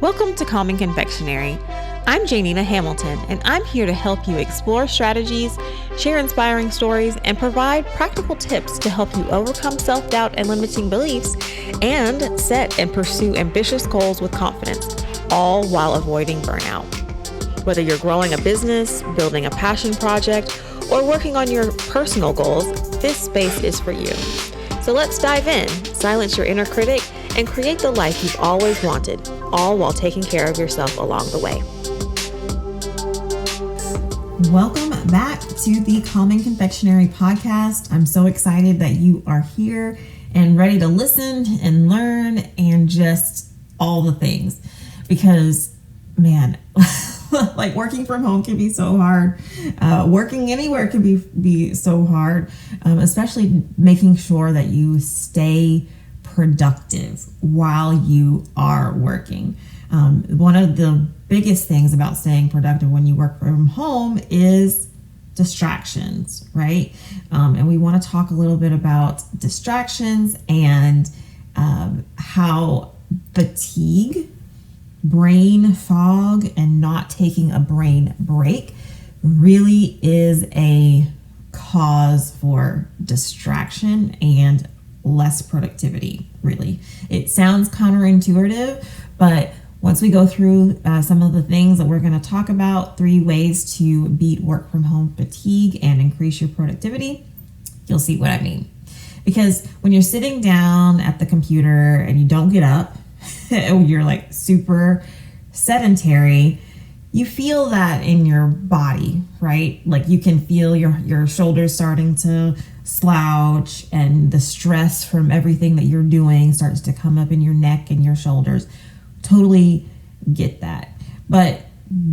Welcome to Calming Confectionery. I'm Janina Hamilton, and I'm here to help you explore strategies, share inspiring stories, and provide practical tips to help you overcome self-doubt and limiting beliefs, and set and pursue ambitious goals with confidence, all while avoiding burnout. Whether you're growing a business, building a passion project, or working on your personal goals, this space is for you. So let's dive in, silence your inner critic, and create the life you've always wanted, all while taking care of yourself along the way. Welcome back to the Calming Confectionery podcast. I'm so excited that you are here and ready to listen and learn and just all the things. Because, man, like working from home can be so hard. Working anywhere can be so hard, especially making sure that you stay productive while you are working. One of the biggest things about staying productive when you work from home is distractions, right? And we want to talk a little bit about distractions and how fatigue, brain fog, and not taking a brain break really is a cause for distraction and less productivity, really. It sounds counterintuitive, but once we go through some of the things that we're going to talk about, 3 ways to beat work from home fatigue and increase your productivity, you'll see what I mean. Because when you're sitting down at the computer and you don't get up, you're like super sedentary, you feel that in your body, right? Like you can feel your shoulders starting to slouch, and the stress from everything that you're doing starts to come up in your neck and your shoulders. Totally get that. But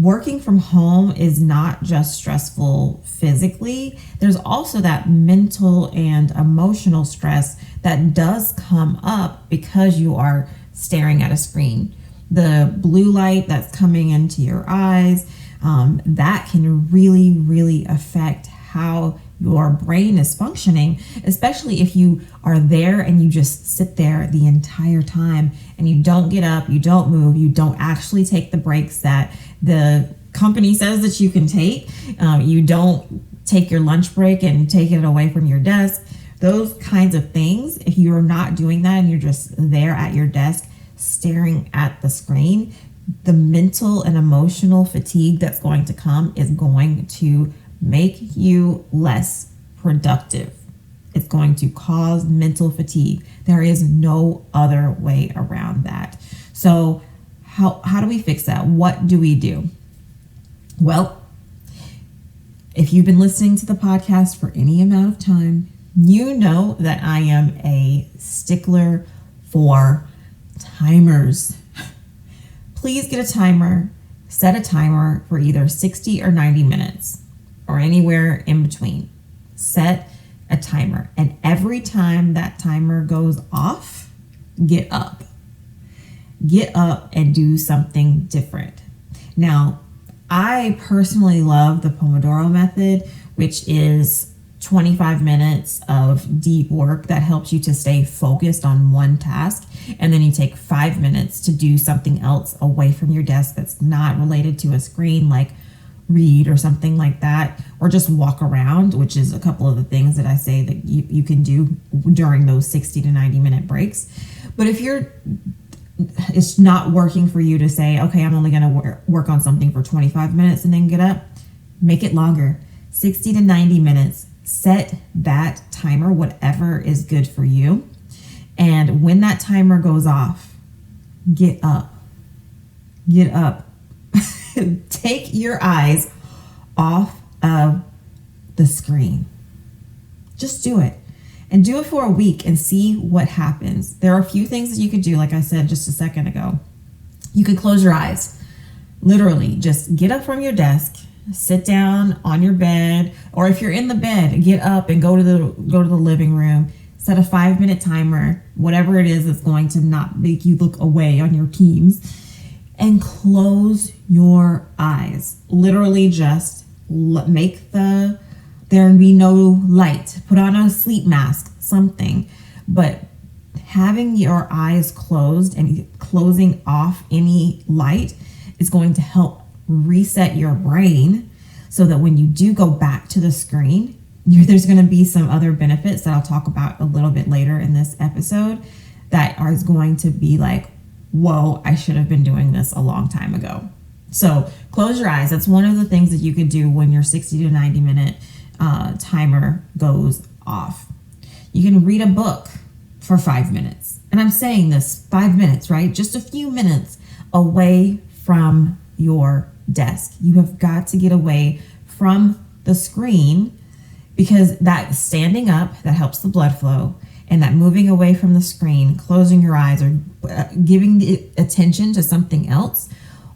working from home is not just stressful physically. There's also that mental and emotional stress that does come up because you are staring at a screen. The blue light that's coming into your eyes, that can really, really affect how your brain is functioning, especially if you are there and you just sit there the entire time and you don't get up, you don't move, you don't actually take the breaks that the company says that you can take. You don't take your lunch break and take it away from your desk. Those kinds of things, if you're not doing that and you're just there at your desk staring at the screen, the mental and emotional fatigue that's going to come is going to make you less productive. It's going to cause mental fatigue. There is no other way around that. So how do we fix that? What do we do? Well, if you've been listening to the podcast for any amount of time, you know that I am a stickler for timers. Please get a timer. Set a timer for either 60 or 90 minutes or anywhere in between. Set a timer. And every time that timer goes off, get up. Get up and do something different. Now, I personally love the Pomodoro method, which is 25 minutes of deep work that helps you to stay focused on one task. And then you take 5 minutes to do something else away from your desk that's not related to a screen, like read or something like that, or just walk around, which is a couple of the things that I say that you can do during those 60 to 90 minute breaks. But if it's not working for you to say, okay, I'm only going to work on something for 25 minutes and then get up, make it longer, 60 to 90 minutes. Set that timer, whatever is good for you. And when that timer goes off, get up. Get up. Take your eyes off of the screen. Just do it. And do it for a week and see what happens. There are a few things that you could do, like I said just a second ago. You could close your eyes. Literally, just get up from your desk, sit down on your bed, or if you're in the bed, get up and go to the living room. Set a 5-minute timer, whatever it is that's going to not make you look away on your Teams, and close your eyes. Literally just make there be no light. Put on a sleep mask, something, but having your eyes closed and closing off any light is going to help reset your brain so that when you do go back to the screen, there's going to be some other benefits that I'll talk about a little bit later in this episode that are going to be like, whoa, I should have been doing this a long time ago. So close your eyes. That's one of the things that you could do when your 60 to 90 minute timer goes off. You can read a book for 5 minutes. And I'm saying this 5 minutes, right? Just a few minutes away from your desk. You have got to get away from the screen, because that standing up, that helps the blood flow, and that moving away from the screen, closing your eyes, or giving the attention to something else,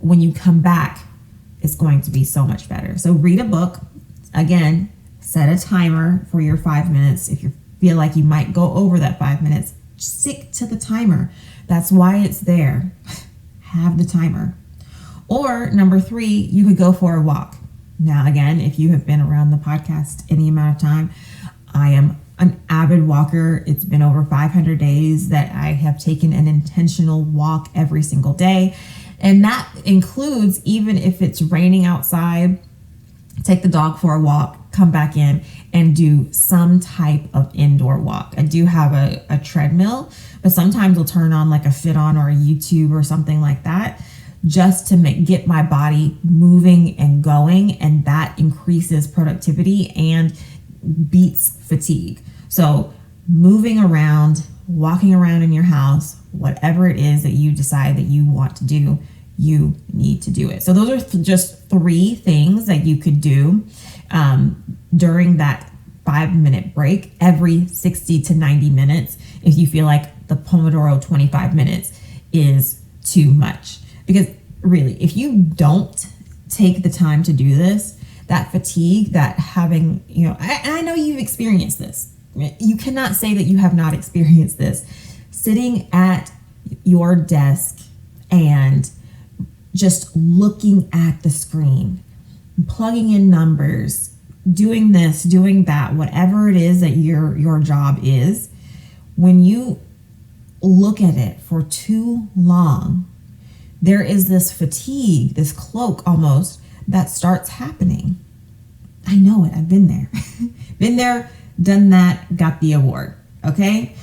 when you come back, it's going to be so much better. So read a book. Again, set a timer for your 5 minutes. If you feel like you might go over that 5 minutes, stick to the timer. That's why it's there. Have the timer. Or number 3, you could go for a walk. Now, again, if you have been around the podcast any amount of time, I am an avid walker. It's been over 500 days that I have taken an intentional walk every single day. And that includes, even if it's raining outside, take the dog for a walk, come back in and do some type of indoor walk. I do have a treadmill, but sometimes I'll turn on like a Fit-On or a YouTube or something like that, just to get my body moving and going, and that increases productivity and beats fatigue. So moving around, walking around in your house, whatever it is that you decide that you want to do, you need to do it. So those are just 3 things that you could do during that 5-minute break every 60 to 90 minutes if you feel like the Pomodoro 25 minutes is too much. Because really, if you don't take the time to do this, that fatigue, that having, I know you've experienced this. You cannot say that you have not experienced this. Sitting at your desk and just looking at the screen, plugging in numbers, doing this, doing that, whatever it is that your job is, when you look at it for too long, there is this fatigue, this cloak almost, that starts happening. I know it. I've been there. Been there, done that, got the award. Okay?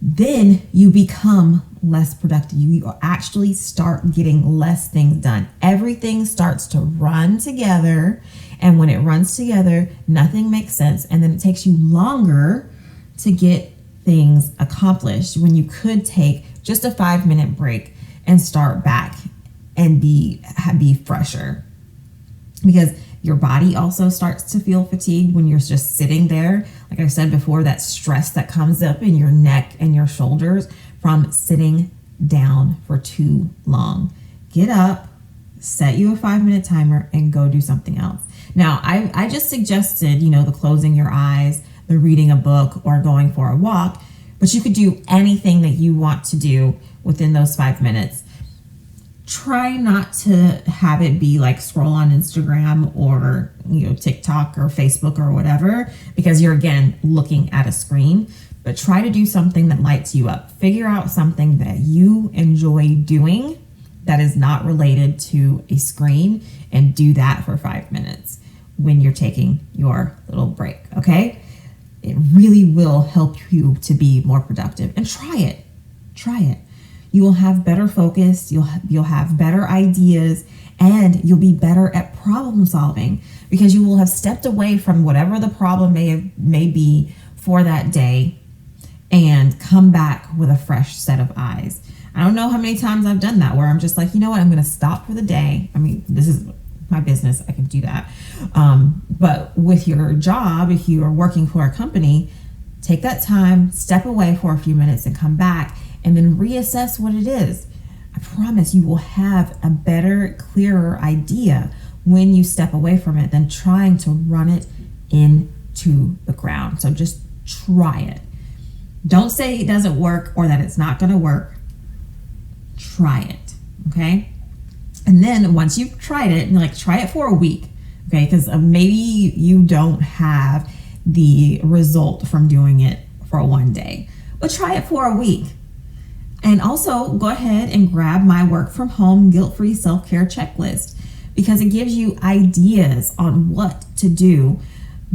Then you become less productive. You actually start getting less things done. Everything starts to run together. And when it runs together, nothing makes sense. And then it takes you longer to get things accomplished when you could take just a 5-minute break and start back and be fresher. Because your body also starts to feel fatigued when you're just sitting there. Like I said before, that stress that comes up in your neck and your shoulders from sitting down for too long. Get up, set you a 5-minute timer, and go do something else. Now, I just suggested, the closing your eyes, the reading a book, or going for a walk, but you could do anything that you want to do within those 5 minutes. Try not to have it be like scroll on Instagram or TikTok or Facebook or whatever, because you're again looking at a screen. But try to do something that lights you up. Figure out something that you enjoy doing that is not related to a screen, and do that for 5 minutes when you're taking your little break. Okay? It really will help you to be more productive. And try it. Try it. You will have better focus, you'll have better ideas, and you'll be better at problem solving, because you will have stepped away from whatever the problem may be for that day and come back with a fresh set of eyes. I don't know how many times I've done that, where I'm just like, you know what, I'm going to stop for the day. I mean, this is my business, I can do that. But with your job, if you are working for a company, take that time, step away for a few minutes and come back, and then reassess what it is. I promise you will have a better, clearer idea when you step away from it than trying to run it into the ground. So just try it. Don't say it doesn't work or that it's not going to work. Try it, okay? And then once you've tried it, try it for a week, okay? Because maybe you don't have the result from doing it for one day. but try it for a week. And also go ahead and grab my work from home guilt-free self-care checklist, because it gives you ideas on what to do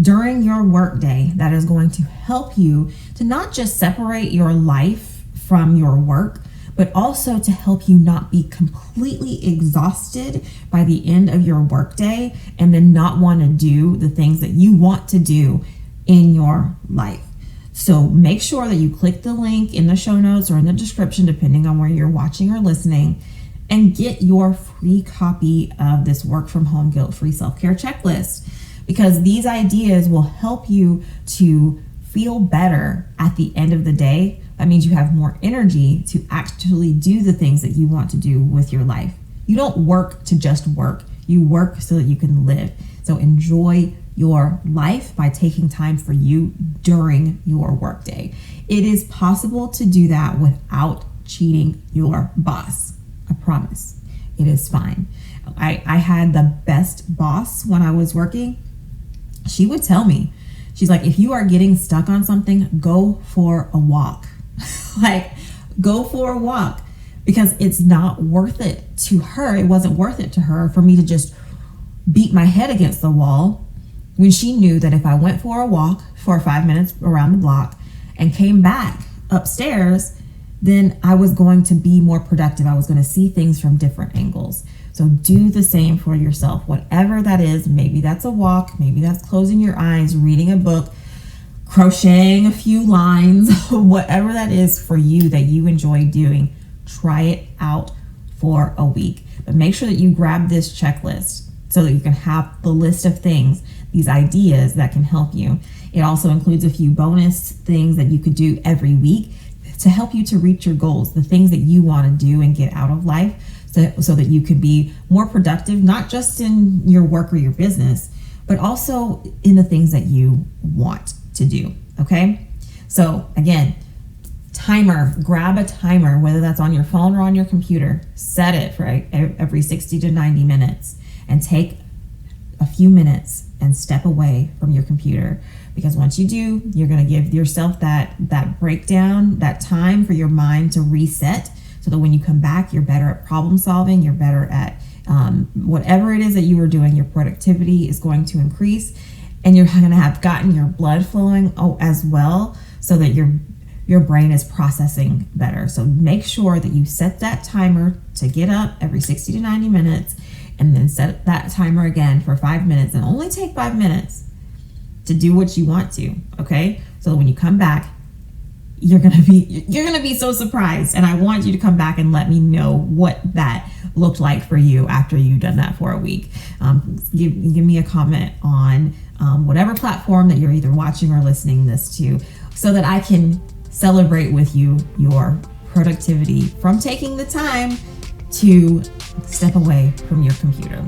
during your workday that is going to help you to not just separate your life from your work, but also to help you not be completely exhausted by the end of your workday and then not want to do the things that you want to do in your life. So make sure that you click the link in the show notes or in the description, depending on where you're watching or listening, and get your free copy of this work from home guilt-free self-care checklist, because these ideas will help you to feel better at the end of the day. That means you have more energy to actually do the things that you want to do with your life. You don't work to just work. You work so that you can live. So enjoy your life by taking time for you during your workday. It is possible to do that without cheating your boss. I promise. It is fine. I had the best boss when I was working. She would tell me, she's like, if you are getting stuck on something, go for a walk. Like, go for a walk, because it's not worth it to her. It wasn't worth it to her for me to just beat my head against the wall, when she knew that if I went for a walk for 5 minutes around the block and came back upstairs, then I was going to be more productive. I was going to see things from different angles. So do the same for yourself, whatever that is. Maybe that's a walk, maybe that's closing your eyes, reading a book, crocheting a few lines, whatever that is for you that you enjoy doing. Try it out for a week, but make sure that you grab this checklist so that you can have the list of things, these ideas that can help you. It also includes a few bonus things that you could do every week to help you to reach your goals, the things that you want to do and get out of life, so that you could be more productive, not just in your work or your business, but also in the things that you want to do. Okay? So again, timer, grab a timer, whether that's on your phone or on your computer, set it for every 60 to 90 minutes and take a few minutes and step away from your computer. Because once you do, you're going to give yourself that breakdown, that time for your mind to reset, so that when you come back, you're better at problem solving, you're better at whatever it is that you were doing. Your productivity is going to increase, and you're going to have gotten your blood flowing as well, so that your brain is processing better. So make sure that you set that timer to get up every 60 to 90 minutes, and then set that timer again for 5 minutes, and only take 5 minutes to do what you want to. Okay? So that when you come back, you're gonna be so surprised, and I want you to come back and let me know what that looked like for you after you've done that for a week. Give me a comment on whatever platform that you're either watching or listening this to, so that I can celebrate with you your productivity from taking the time to step away from your computer.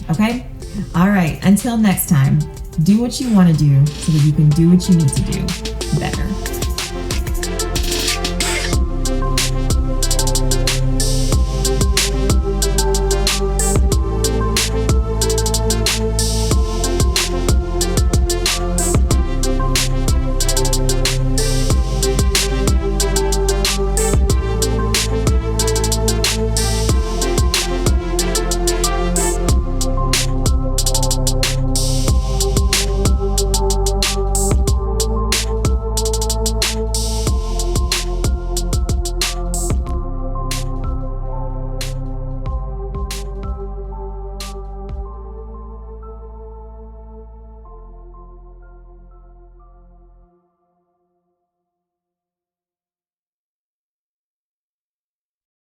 Okay? All right, until next time, do what you want to do so that you can do what you need to do better.